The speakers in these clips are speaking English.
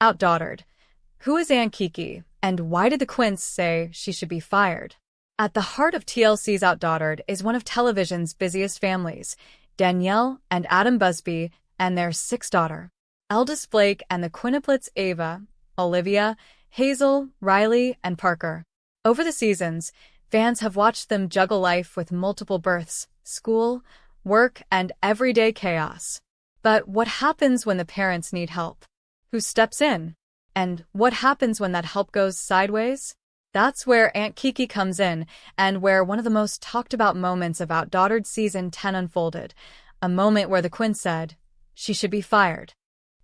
OutDaughtered. Who is Aunt Kiki, and why did the Quints say she should be fired? At the heart of TLC's OutDaughtered is one of television's busiest families, Danielle and Adam Busby and their sixth daughter. Eldest Blake and the Quintuplets Ava, Olivia, Hazel, Riley, and Parker. Over the seasons, fans have watched them juggle life with multiple births, school, work, and everyday chaos. But what happens when the parents need help? Who steps in? And what happens when that help goes sideways? That's where Aunt Kiki comes in, and where one of the most talked about moments of OutDaughtered Season 10 unfolded. A moment where the Quints said, she should be fired.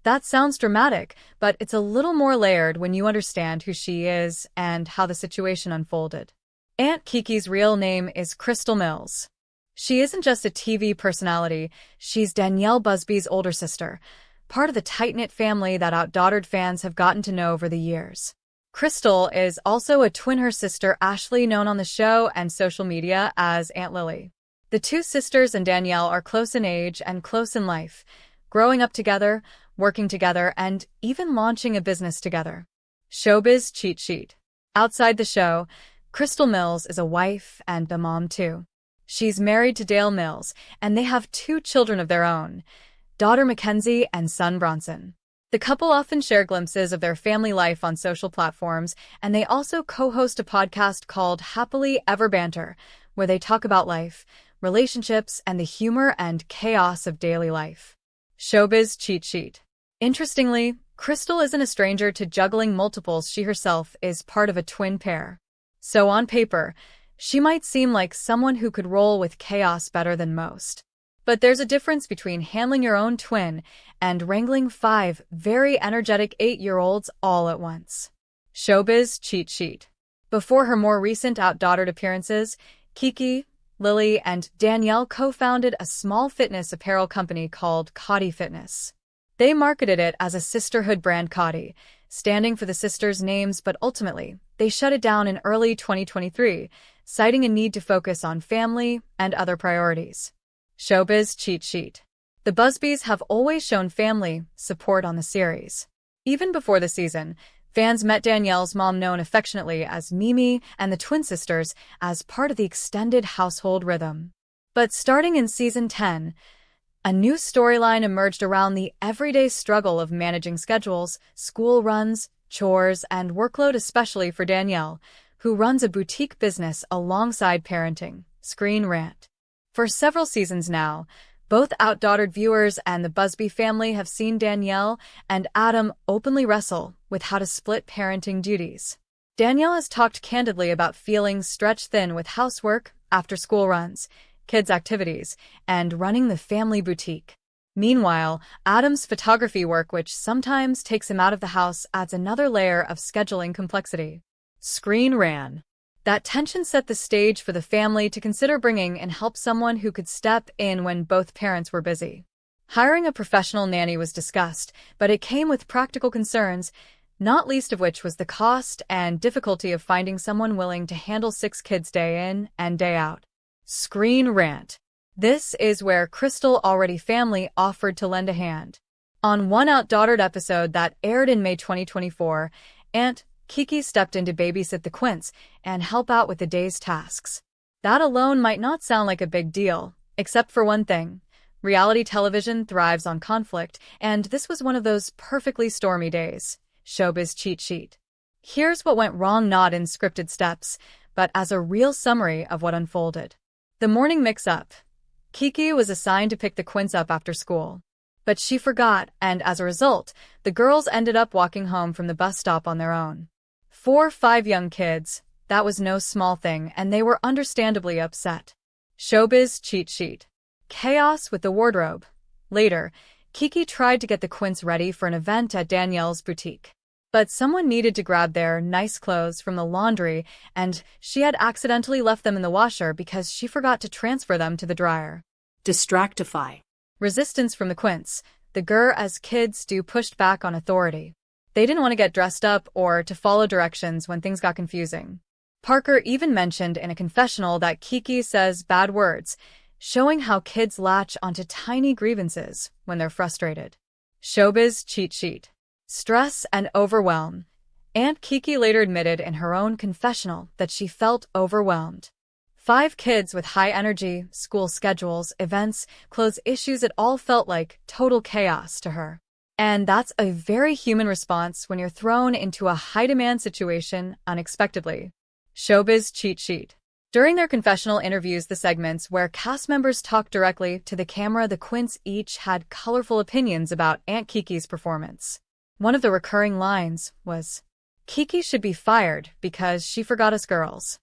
That sounds dramatic, but it's a little more layered when you understand who she is and how the situation unfolded. Aunt Kiki's real name is Crystal Mills. She isn't just a TV personality, she's Danielle Busby's older sister, part of the tight-knit family that OutDaughtered fans have gotten to know over the years. Crystal is also a twin her sister Ashley, known on the show and social media as Aunt Lily. The two sisters and Danielle are close in age and close in life, growing up together, working together, and even launching a business together. Showbiz cheat sheet. Outside the show, Crystal Mills is a wife and a mom too. She's married to Dale Mills, and they have two children of their own, daughter Mackenzie and son Bronson. The couple often share glimpses of their family life on social platforms, and they also co-host a podcast called Happily Ever Banter, where they talk about life, relationships, and the humor and chaos of daily life. Showbiz cheat sheet. Interestingly, Crystal isn't a stranger to juggling multiples. She herself is part of a twin pair. So on paper, she might seem like someone who could roll with chaos better than most. But there's a difference between handling your own twin and wrangling 5 very energetic 8-year-olds all at once. Showbiz cheat sheet. Before her more recent OutDaughtered appearances, Kiki, Lily, and Danielle co-founded a small fitness apparel company called Kiki Fitness. They marketed it as a sisterhood brand, Kiki, standing for the sisters' names, but ultimately, they shut it down in early 2023, citing a need to focus on family and other priorities. Showbiz cheat sheet. The Busbys have always shown family support on the series. Even before the season, fans met Danielle's mom, known affectionately as Mimi, and the twin sisters as part of the extended household rhythm. But starting in Season 10, a new storyline emerged around the everyday struggle of managing schedules, school runs, chores, and workload, especially for Danielle, who runs a boutique business alongside parenting. Screen Rant. For several seasons now, both OutDaughtered viewers and the Busby family have seen Danielle and Adam openly wrestle with how to split parenting duties. Danielle has talked candidly about feeling stretched thin with housework, after-school runs, kids' activities, and running the family boutique. Meanwhile, Adam's photography work, which sometimes takes him out of the house, adds another layer of scheduling complexity. Screen Rant. That tension set the stage for the family to consider bringing in help, someone who could step in when both parents were busy. Hiring a professional nanny was discussed, but it came with practical concerns, not least of which was the cost and difficulty of finding someone willing to handle 6 kids day in and day out. Screen Rant. This is where Crystal already family offered to lend a hand. On one OutDaughtered episode that aired in May 2024, Aunt Kiki stepped in to babysit the Quints and help out with the day's tasks. That alone might not sound like a big deal, except for one thing. Reality television thrives on conflict, and this was one of those perfectly stormy days. Showbiz cheat sheet. Here's what went wrong, not in scripted steps, but as a real summary of what unfolded. The morning mix-up. Kiki was assigned to pick the Quints up after school. But she forgot, and as a result, the girls ended up walking home from the bus stop on their own. 5 young kids, that was no small thing, and they were understandably upset. Showbiz cheat sheet. Chaos with the wardrobe. Later, Kiki tried to get the Quints ready for an event at Danielle's boutique. But someone needed to grab their nice clothes from the laundry, and she had accidentally left them in the washer because she forgot to transfer them to the dryer. Distractify. Resistance from the Quints. The GR, as kids do, pushed back on authority. They didn't want to get dressed up or to follow directions when things got confusing. Parker even mentioned in a confessional that Kiki says bad words, showing how kids latch onto tiny grievances when they're frustrated. Showbiz cheat sheet. stress, and overwhelm. Aunt Kiki later admitted in her own confessional that she felt overwhelmed. 5 kids with high energy, school schedules, events, clothes issues, it all felt like total chaos to her. And that's a very human response when you're thrown into a high-demand situation unexpectedly. Showbiz cheat sheet. During their confessional interviews, the segments where cast members talked directly to the camera, the Quints each had colorful opinions about Aunt Kiki's performance. One of the recurring lines was, "Kiki should be fired because she forgot us girls."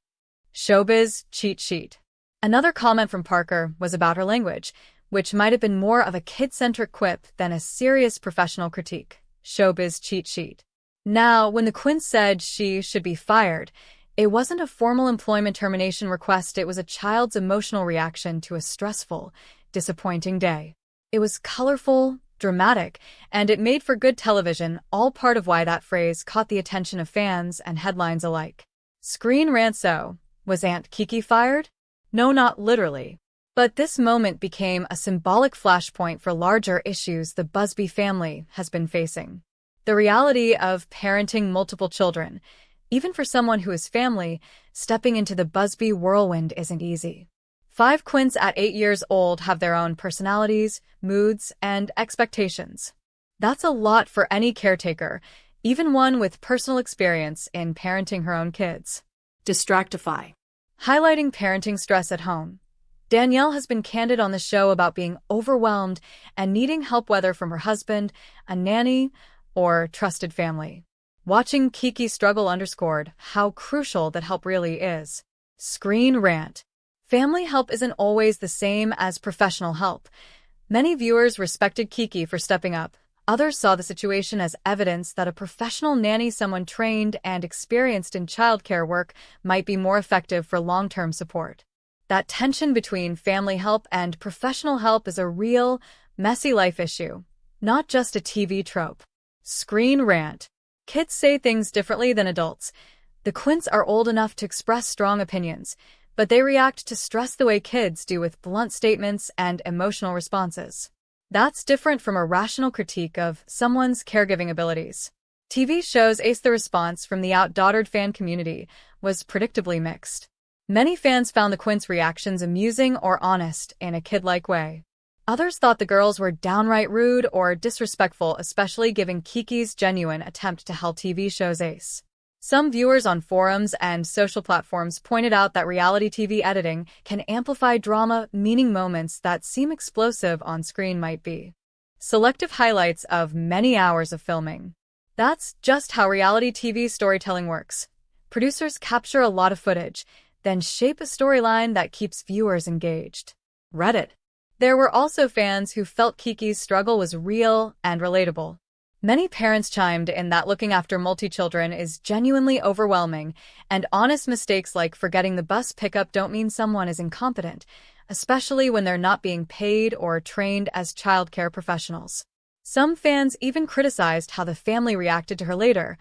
Showbiz cheat sheet. Another comment from Parker was about her language, which might have been more of a kid-centric quip than a serious professional critique. Showbiz cheat sheet. Now, when the Quints said she should be fired, it wasn't a formal employment termination request, it was a child's emotional reaction to a stressful, disappointing day. It was colorful, dramatic, and it made for good television, all part of why that phrase caught the attention of fans and headlines alike. Screen Rant. So, was Aunt Kiki fired? No, not literally. But this moment became a symbolic flashpoint for larger issues the Busby family has been facing. The reality of parenting multiple children. Even for someone who is family, stepping into the Busby whirlwind isn't easy. 5 Quints at 8 years old have their own personalities, moods, and expectations. That's a lot for any caretaker, even one with personal experience in parenting her own kids. Distractify. Highlighting parenting stress at home. Danielle has been candid on the show about being overwhelmed and needing help, whether from her husband, a nanny, or trusted family. Watching Kiki struggle underscored how crucial that help really is. Screen Rant. Family help isn't always the same as professional help. Many viewers respected Kiki for stepping up. Others saw the situation as evidence that a professional nanny, someone trained and experienced in childcare work, might be more effective for long-term support. That tension between family help and professional help is a real, messy life issue, not just a TV trope. Screen Rant. Kids say things differently than adults. The Quints are old enough to express strong opinions, but they react to stress the way kids do, with blunt statements and emotional responses. That's different from a rational critique of someone's caregiving abilities. TV shows Ace. The response from the OutDaughtered fan community was predictably mixed. Many fans found the Quints' reactions amusing or honest in a kid-like way. Others thought the girls were downright rude or disrespectful, especially given Kiki's genuine attempt to help TV show's Ace. Some viewers on forums and social platforms pointed out that reality TV editing can amplify drama, meaning moments that seem explosive on screen might be selective highlights of many hours of filming. That's just how reality TV storytelling works. Producers capture a lot of footage, then shape a storyline that keeps viewers engaged. Reddit. There were also fans who felt Kiki's struggle was real and relatable. Many parents chimed in that looking after multi-children is genuinely overwhelming, and honest mistakes like forgetting the bus pickup don't mean someone is incompetent, especially when they're not being paid or trained as childcare professionals. Some fans even criticized how the family reacted to her later,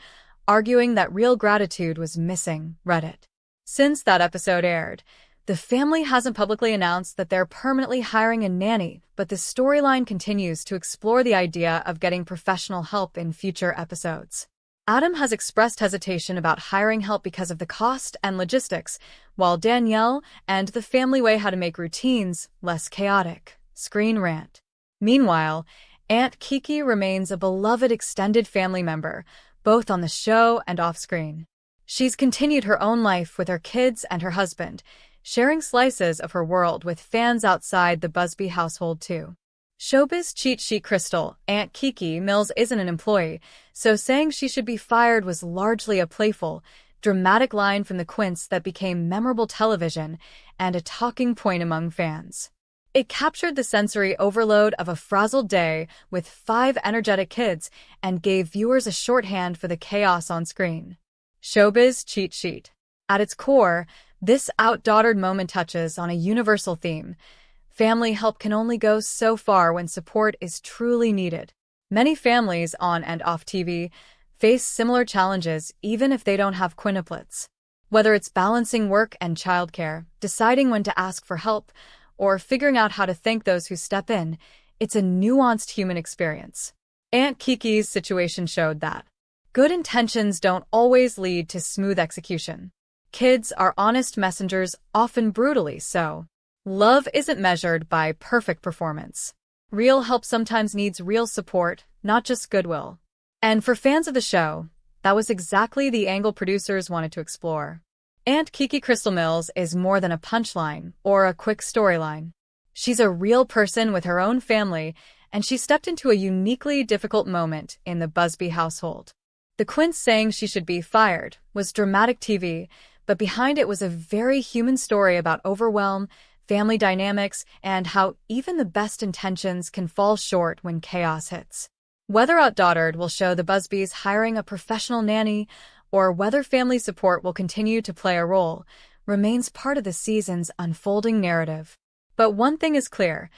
arguing that real gratitude was missing. Reddit. Since that episode aired, the family hasn't publicly announced that they're permanently hiring a nanny, but the storyline continues to explore the idea of getting professional help in future episodes. Adam has expressed hesitation about hiring help because of the cost and logistics, while Danielle and the family weigh how to make routines less chaotic. Screen Rant. Meanwhile, Aunt Kiki remains a beloved extended family member, both on the show and off-screen. She's continued her own life with her kids and her husband, sharing slices of her world with fans outside the Busby household too. Showbiz cheat sheet. Crystal. Aunt Kiki Mills isn't an employee, so saying she should be fired was largely a playful, dramatic line from the Quints that became memorable television and a talking point among fans. It captured the sensory overload of a frazzled day with 5 energetic kids and gave viewers a shorthand for the chaos on screen. Showbiz cheat sheet. At its core, this OutDaughtered moment touches on a universal theme. Family help can only go so far when support is truly needed. Many families on and off TV face similar challenges even if they don't have quintuplets. Whether it's balancing work and childcare, deciding when to ask for help, or figuring out how to thank those who step in, it's a nuanced human experience. Aunt Kiki's situation showed that good intentions don't always lead to smooth execution. Kids are honest messengers, often brutally so. Love isn't measured by perfect performance. Real help sometimes needs real support, not just goodwill. And for fans of the show, that was exactly the angle producers wanted to explore. Aunt Kiki Crystal Mills is more than a punchline or a quick storyline. She's a real person with her own family, and she stepped into a uniquely difficult moment in the Busby household. The Quints saying she should be fired was dramatic TV, but behind it was a very human story about overwhelm, family dynamics, and how even the best intentions can fall short when chaos hits. Whether OutDaughtered will show the Busbys hiring a professional nanny, or whether family support will continue to play a role, remains part of the season's unfolding narrative. But one thing is clear,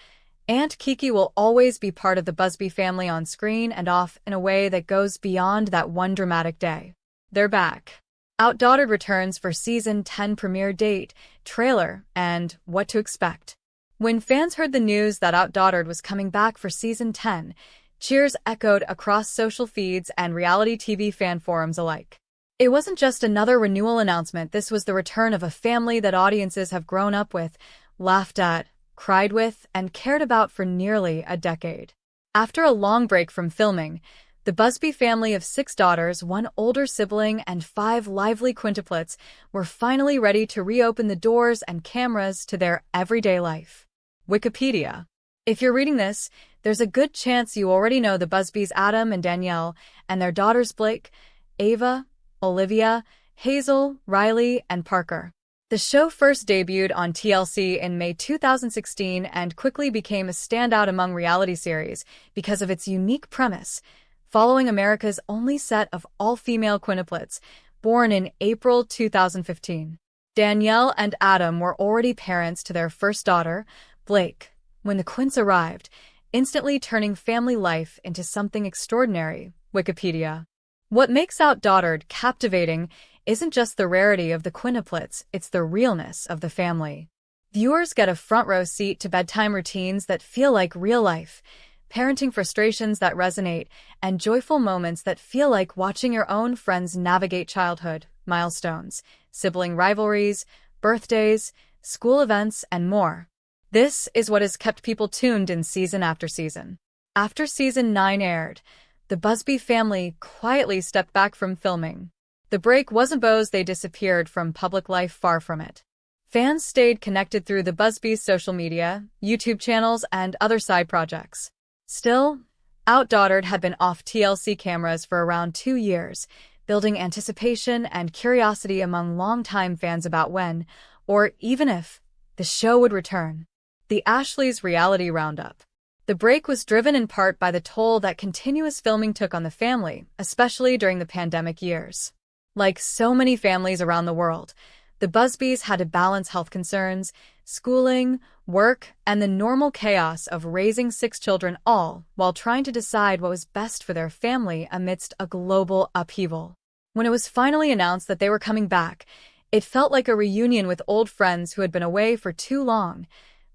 Aunt Kiki will always be part of the Busby family on screen and off in a way that goes beyond that one dramatic day. They're back. OutDaughtered returns for Season 10 premiere date, trailer, and what to expect. When fans heard the news that OutDaughtered was coming back for Season 10, cheers echoed across social feeds and reality TV fan forums alike. It wasn't just another renewal announcement, this was the return of a family that audiences have grown up with, laughed at, cried with, and cared about for nearly a decade. After a long break from filming, the Busby family of 6 daughters, 1 older sibling, and 5 lively quintuplets were finally ready to reopen the doors and cameras to their everyday life. Wikipedia. If you're reading this, there's a good chance you already know the Busbys Adam and Danielle, and their daughters Blake, Ava, Olivia, Hazel, Riley, and Parker. The show first debuted on TLC in May 2016 and quickly became a standout among reality series because of its unique premise, following America's only set of all-female quintuplets, born in April 2015. Danielle and Adam were already parents to their first daughter, Blake, when the Quints arrived, instantly turning family life into something extraordinary. Wikipedia. What makes OutDaughtered captivating isn't just the rarity of the quintuplets, it's the realness of the family. Viewers get a front-row seat to bedtime routines that feel like real life, parenting frustrations that resonate, and joyful moments that feel like watching your own friends navigate childhood, milestones, sibling rivalries, birthdays, school events, and more. This is what has kept people tuned in season after season. After Season 9 aired, the Busby family quietly stepped back from filming. The break wasn't because they disappeared from public life, far from it. Fans stayed connected through the Busby's social media, YouTube channels, and other side projects. Still, OutDaughtered had been off TLC cameras for around 2 years, building anticipation and curiosity among longtime fans about when, or even if, the show would return. The Ashley's Reality Roundup. The break was driven in part by the toll that continuous filming took on the family, especially during the pandemic years. Like so many families around the world, the Busbys had to balance health concerns, schooling, work, and the normal chaos of raising 6 children, all while trying to decide what was best for their family amidst a global upheaval. When it was finally announced that they were coming back, it felt like a reunion with old friends who had been away for too long.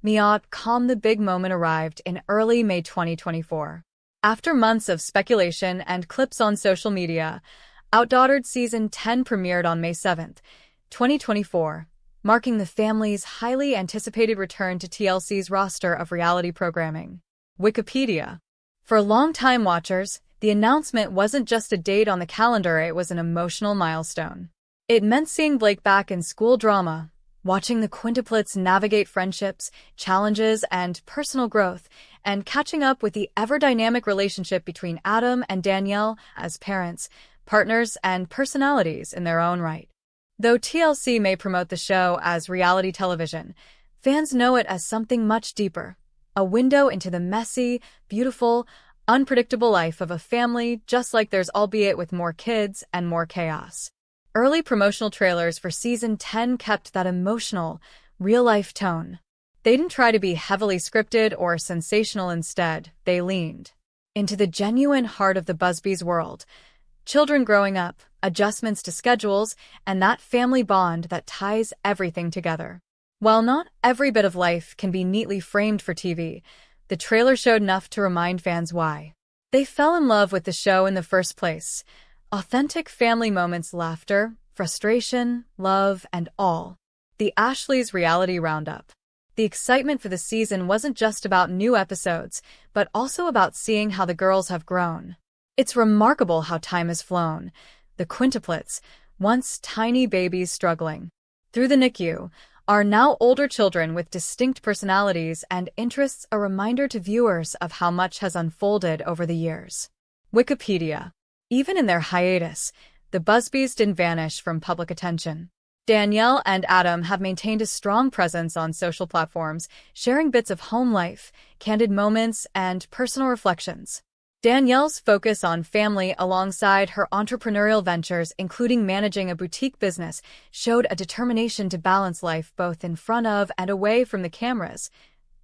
The big moment arrived in early May 2024. After months of speculation and clips on social media, OutDaughtered Season 10 premiered on May 7, 2024, marking the family's highly anticipated return to TLC's roster of reality programming. Wikipedia. For longtime watchers, the announcement wasn't just a date on the calendar, it was an emotional milestone. It meant seeing Blake back in school drama, watching the quintuplets navigate friendships, challenges, and personal growth, and catching up with the ever-dynamic relationship between Adam and Danielle as parents, partners, and personalities in their own right. Though TLC may promote the show as reality television, fans know it as something much deeper, a window into the messy, beautiful, unpredictable life of a family, just like theirs, albeit with more kids and more chaos. Early promotional trailers for Season 10 kept that emotional, real-life tone. They didn't try to be heavily scripted or sensational. Instead, they leaned into the genuine heart of the Busby's world. Children growing up, adjustments to schedules, and that family bond that ties everything together. While not every bit of life can be neatly framed for TV, the trailer showed enough to remind fans why. They fell in love with the show in the first place. Authentic family moments, laughter, frustration, love, and all. The Ashley's Reality Roundup. The excitement for the season wasn't just about new episodes, but also about seeing how the girls have grown. It's remarkable how time has flown. The Quintuplets, once tiny babies struggling through the NICU, are now older children with distinct personalities and interests, a reminder to viewers of how much has unfolded over the years. Wikipedia. Even in their hiatus, the Busbys didn't vanish from public attention. Danielle and Adam have maintained a strong presence on social platforms, sharing bits of home life, candid moments, and personal reflections. Danielle's focus on family alongside her entrepreneurial ventures, including managing a boutique business, showed a determination to balance life both in front of and away from the cameras.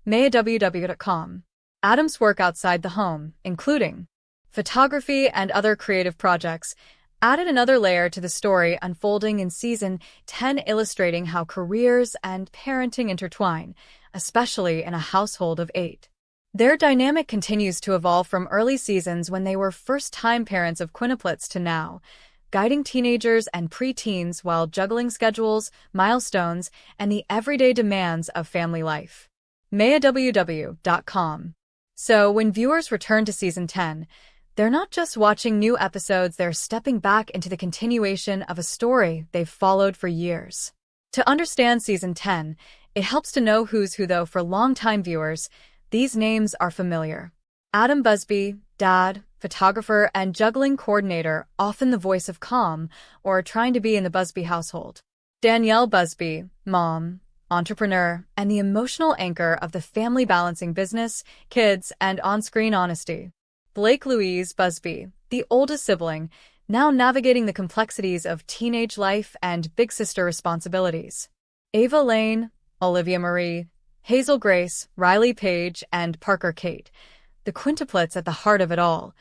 MayaWW.com. Adam's work outside the home, including photography and other creative projects, added another layer to the story unfolding in Season 10, illustrating how careers and parenting intertwine, especially in a household of 8. Their dynamic continues to evolve from early seasons when they were first-time parents of quintuplets to now, guiding teenagers and preteens while juggling schedules, milestones, and the everyday demands of family life. MayaWW.com. So when viewers return to Season 10, they're not just watching new episodes, they're stepping back into the continuation of a story they've followed for years. To understand Season 10, it helps to know who's who, though. For longtime viewers, these names are familiar. Adam Busby, dad, photographer, and juggling coordinator, often the voice of calm or trying to be in the Busby household. Danielle Busby, mom, entrepreneur, and the emotional anchor of the family, balancing business, kids, and on-screen honesty. Blake Louise Busby, the oldest sibling, now navigating the complexities of teenage life and big sister responsibilities. Ava Lane, Olivia Marie, Hazel Grace, Riley Page, and Parker Kate, the quintuplets at the heart of it all,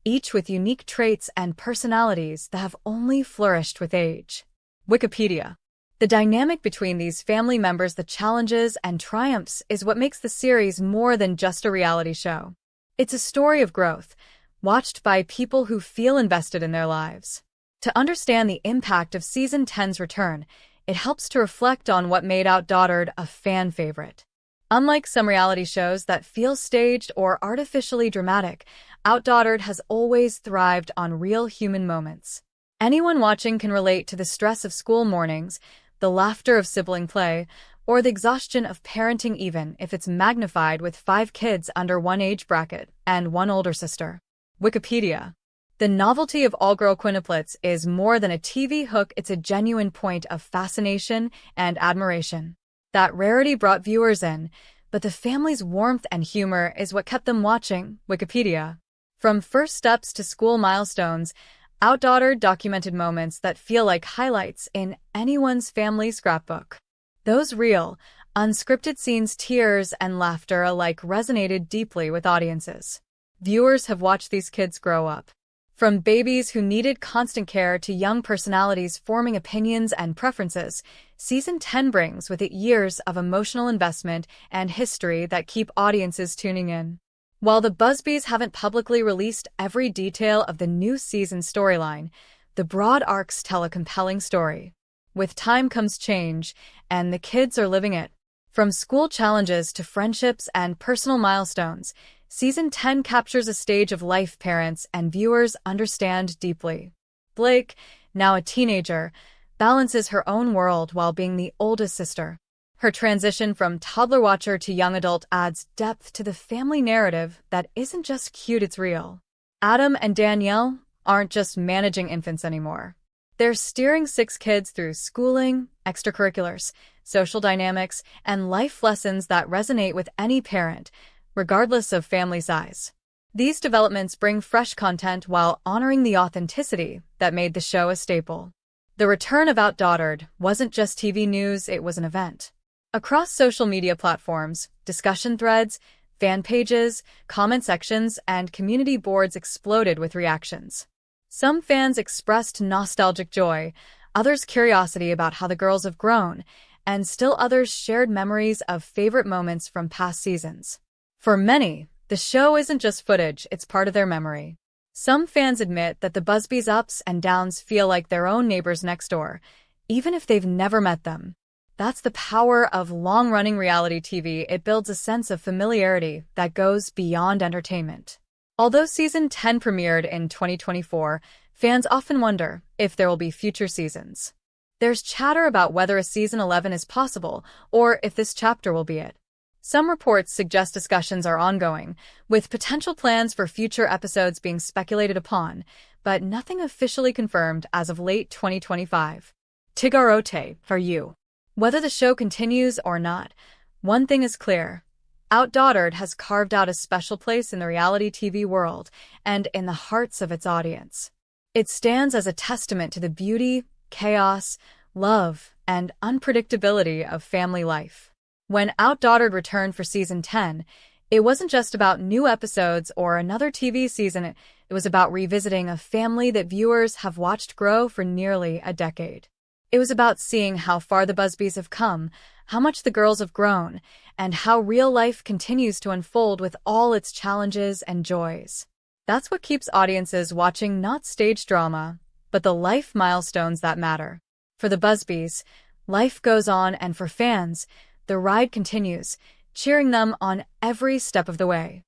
each with unique traits and personalities that have only flourished with age. Wikipedia. The dynamic between these family members, the challenges and triumphs, is what makes the series more than just a reality show. It's a story of growth, watched by people who feel invested in their lives. To understand the impact of Season 10's return, it helps to reflect on what made OutDaughtered a fan favorite. Unlike some reality shows that feel staged or artificially dramatic, OutDaughtered has always thrived on real human moments. Anyone watching can relate to the stress of school mornings, the laughter of sibling play, or the exhaustion of parenting, even if it's magnified with 5 kids under one age bracket and 1 older sister. Wikipedia. The novelty of all-girl quintuplets is more than a TV hook, it's a genuine point of fascination and admiration. That rarity brought viewers in, but the family's warmth and humor is what kept them watching. Wikipedia. From first steps to school milestones, OutDaughtered documented moments that feel like highlights in anyone's family scrapbook. Those real, unscripted scenes, tears and laughter alike, resonated deeply with audiences. Viewers have watched these kids grow up. From babies who needed constant care to young personalities forming opinions and preferences, Season 10 brings with it years of emotional investment and history that keep audiences tuning in. While the Busbys haven't publicly released every detail of the new season storyline, the broad arcs tell a compelling story. With time comes change, and the kids are living it. From school challenges to friendships and personal milestones, Season 10 captures a stage of life parents and viewers understand deeply. Blake, now a teenager, balances her own world while being the oldest sister. Her transition from toddler watcher to young adult adds depth to the family narrative that isn't just cute, it's real. Adam and Danielle aren't just managing infants anymore. They're steering 6 kids through schooling, extracurriculars, social dynamics, and life lessons that resonate with any parent, regardless of family size. These developments bring fresh content while honoring the authenticity that made the show a staple. The return of OutDaughtered wasn't just TV news, it was an event. Across social media platforms, discussion threads, fan pages, comment sections, and community boards exploded with reactions. Some fans expressed nostalgic joy, others curiosity about how the girls have grown, and still others shared memories of favorite moments from past seasons. For many, The show isn't just footage, it's part of their memory. Some fans admit that the Busby's ups and downs feel like their own neighbors next door, even if they've never met them. That's the power of long-running reality TV. It builds a sense of familiarity that goes beyond entertainment. Although Season 10 premiered in 2024, fans often wonder if there will be future seasons. There's chatter about whether a Season 11 is possible, or if this chapter will be it. Some reports suggest discussions are ongoing, with potential plans for future episodes being speculated upon, but nothing officially confirmed as of late 2025. Tigarote, for you. Whether the show continues or not, one thing is clear. OutDaughtered has carved out a special place in the reality TV world and in the hearts of its audience. It stands as a testament to the beauty, chaos, love, and unpredictability of family life. When OutDaughtered returned for Season 10, it wasn't just about new episodes or another TV season, it was about revisiting a family that viewers have watched grow for nearly a decade. It was about seeing how far the Busbys have come, how much the girls have grown, and how real life continues to unfold with all its challenges and joys. That's what keeps audiences watching, not stage drama, but the life milestones that matter. For the Busbys, life goes on, and for fans, the ride continues, cheering them on every step of the way.